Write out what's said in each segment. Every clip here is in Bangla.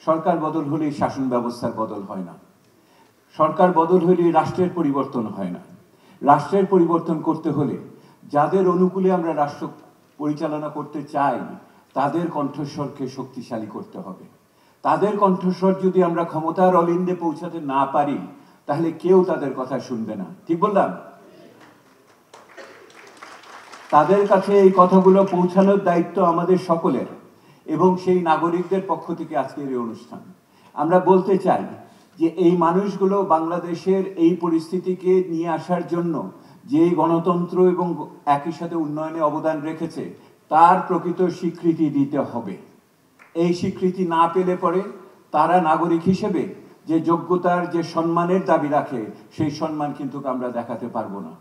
সরকার বদল হলেই শাসন ব্যবস্থার বদল হয় না, সরকার বদল হলেই রাষ্ট্রের পরিবর্তন হয় না। রাষ্ট্রের পরিবর্তন করতে হলে যাদের অনুকূলে আমরা রাষ্ট্র পরিচালনা করতে চাই তাদের কণ্ঠস্বরকে শক্তিশালী করতে হবে। তাদের কণ্ঠস্বর যদি আমরা ক্ষমতার অলিন্দে পৌঁছাতে না পারি তাহলে কেউ তাদের কথা শুনবে না। ঠিক বললাম? তাদের কাছে এই কথাগুলো পৌঁছানোর দায়িত্ব আমাদের সকলের, এবং সেই নাগরিকদের পক্ষ থেকে আজকের এই অনুষ্ঠান। আমরা বলতে চাই যে এই মানুষগুলো বাংলাদেশের এই পরিস্থিতিকে নিয়ে আসার জন্য যে গণতন্ত্র এবং একই সাথে উন্নয়নে অবদান রেখেছে তার প্রকৃত স্বীকৃতি দিতে হবে। এই স্বীকৃতি না পেলে পরে তারা নাগরিক হিসেবে যে যোগ্যতার, যে সম্মানের দাবি রাখে সেই সম্মান কিন্তু আমরা দেখাতে পারবো না।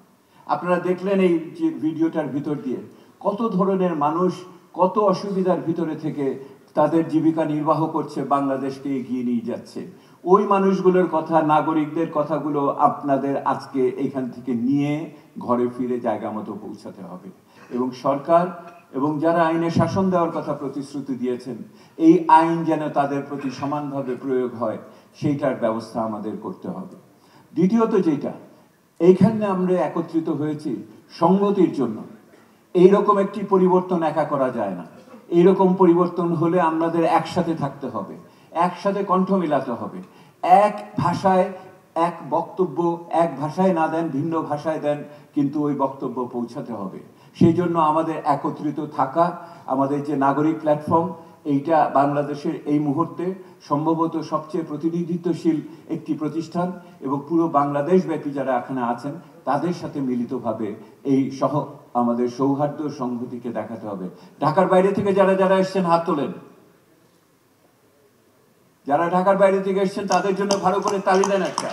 আপনারা দেখলেন এই যে ভিডিওটার ভিতর দিয়ে কত ধরনের মানুষ কত অসুবিধার ভিতরে থেকে তাদের জীবিকা নির্বাহ করছে, বাংলাদেশকে এগিয়ে নিয়ে যাচ্ছে। ওই মানুষগুলোর কথা, নাগরিকদের কথাগুলো আপনাদের আজকে এখান থেকে নিয়ে ঘরে ফিরে জায়গা মতো পৌঁছাতে হবে। এবং সরকার এবং যারা আইনে শাসন দেওয়ার কথা প্রতিশ্রুতি দিয়েছেন, এই আইন যেন তাদের প্রতি সমানভাবে প্রয়োগ হয় সেইটার ব্যবস্থা আমাদের করতে হবে। দ্বিতীয়ত যেটা, এইখানে আমরা একত্রিত হয়েছি সংগতির জন্য। এইরকম একটি পরিবর্তন একা করা যায় না। এইরকম পরিবর্তন হলে আমাদের একসাথে থাকতে হবে, একসাথে কণ্ঠ মিলাতে হবে। এক ভাষায় এক বক্তব্য, এক ভাষায় না দেন, ভিন্ন ভাষায় দেন, কিন্তু ওই বক্তব্য পৌঁছাতে হবে। সেই জন্য আমাদের একত্রিত থাকা, আমাদের যে নাগরিক প্ল্যাটফর্ম, এইটা বাংলাদেশের এই মুহূর্তে সম্ভবত সবচেয়ে প্রতিনিধিত্বশীল একটি প্রতিষ্ঠান, এবং পুরো বাংলাদেশ ব্যাপী যারা এখানে আছেন তাদের সাথে মিলিতভাবে এই আমাদের সৌহার্দ্য সংহতিকে দেখাতে হবে। ঢাকার বাইরে থেকে যারা যারা এসছেন হাত তোলেন। যারা ঢাকার বাইরে থেকে এসছেন তাদের জন্য ভালো করে তালি দেন একটা।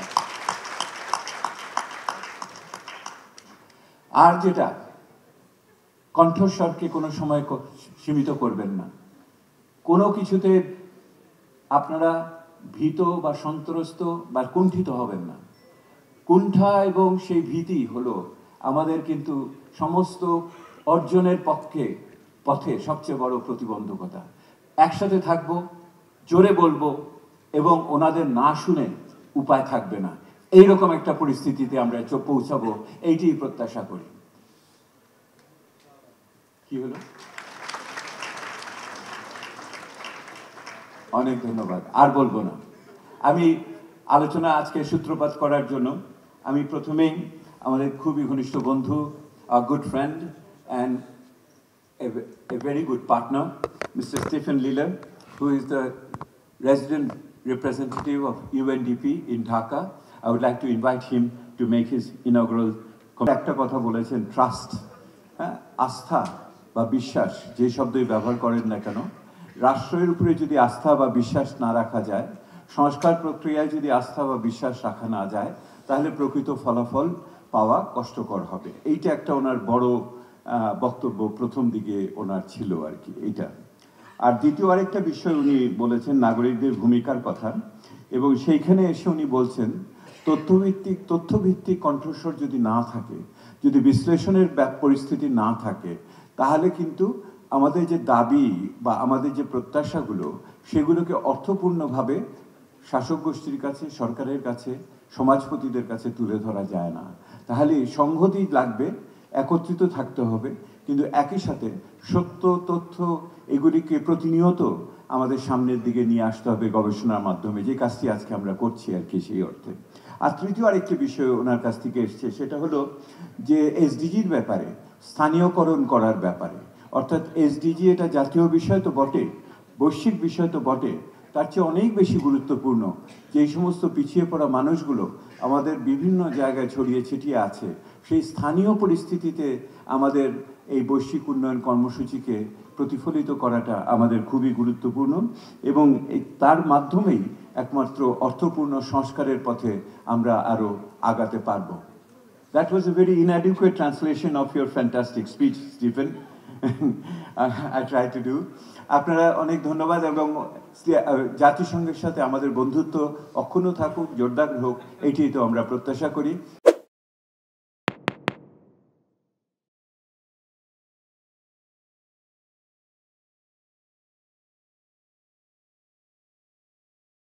আর যেটা, কণ্ঠস্বরকে কোনো সময় সীমিত করবেন না। কোনো কিছুতে আপনারা ভীত বা সন্ত্রস্ত বা কুণ্ঠিত হবেন না। কুণ্ঠা এবং সেই ভীতি হলো আমাদের কিন্তু সমস্ত অর্জনের পথে সবচেয়ে বড় প্রতিবন্ধকতা। একসাথে থাকবো, জোরে বলবো, এবং ওনাদের না শুনে উপায় থাকবে না। এইরকম একটা পরিস্থিতিতে আমরা পৌঁছাবো, এইটি প্রত্যাশা করি। কি হলো? অনেক ধন্যবাদ, আর বলবো না। আমি আলোচনা আজকে সূত্রপাত করার জন্য আমি প্রথমেই আমাদের খুবই ঘনিষ্ঠ বন্ধু, good friend and a very good partner, Mr. Stephen Liller, who is the resident representative of UNDP in Dhaka. I would like to invite him to make his inaugural comment. একটা কথা বলেছেন, ট্রাস্ট, আস্থা বা বিশ্বাস, যে শব্দই ব্যবহার করেন না কেন, রাষ্ট্রের উপরে যদি আস্থা বা বিশ্বাস না রাখা যায়, সংস্কার প্রক্রিয়ায় যদি আস্থা বা বিশ্বাস রাখা না যায়, তাহলে প্রকৃত ফলাফল পাওয়া কষ্টকর হবে। এইটা একটা ওনার বড় বক্তব্য প্রথম দিকে ওনার ছিল আর কি এইটা। আর দ্বিতীয় আরেকটা বিষয় উনি বলেছেন নাগরিকদের ভূমিকার কথা, এবং সেইখানে এসে উনি বলছেন তথ্যভিত্তিক কণ্ঠস্বর যদি না থাকে, যদি বিশ্লেষণের পরিস্থিতি না থাকে, তাহলে কিন্তু আমাদের যে দাবি বা আমাদের যে প্রত্যাশাগুলো সেগুলোকে অর্থপূর্ণভাবে শাসক গোষ্ঠীর কাছে, সরকারের কাছে, সমাজপতিদের কাছে তুলে ধরা যায় না। তাহলে সংহতি লাগবে, একত্রিত থাকতে হবে, কিন্তু একই সাথে সত্য তথ্য এগুলিকে প্রতিনিয়ত আমাদের সামনের দিকে নিয়ে আসতে হবে গবেষণার মাধ্যমে, যে কাজটি আজকে আমরা করছি আর কি সেই অর্থে। আর তৃতীয় আরেকটি বিষয় ওনার কাছ থেকে এসছে, সেটা হলো যে এসডিজির ব্যাপারে, স্থানীয়করণ করার ব্যাপারে। অর্থাৎ এসডিজি এটা জাতীয় বিষয় তো বটে, বৈশ্বিক বিষয় তো বটে, তার চেয়ে অনেক বেশি গুরুত্বপূর্ণ যে এই সমস্ত পিছিয়ে পড়া মানুষগুলো আমাদের বিভিন্ন জায়গায় ছড়িয়ে ছিটিয়ে আছে, সেই স্থানীয় পরিস্থিতিতে আমাদের এই বৈশ্বিক উন্নয়ন কর্মসূচিকে প্রতিফলিত করাটা আমাদের খুবই গুরুত্বপূর্ণ, এবং তার মাধ্যমেই একমাত্র অর্থপূর্ণ সংস্কারের পথে আমরা আরও আগাতে পারব। That was a very inadequate translation of your fantastic speech, Stephen. I tried to do. আপনারা অনেক ধন্যবাদ, এবং জাতিসংঘের সাথে আমাদের বন্ধুত্ব অক্ষুণ্ণ থাকুক, জোরদার হোক, এটি তো আমরা প্রত্যাশা করি।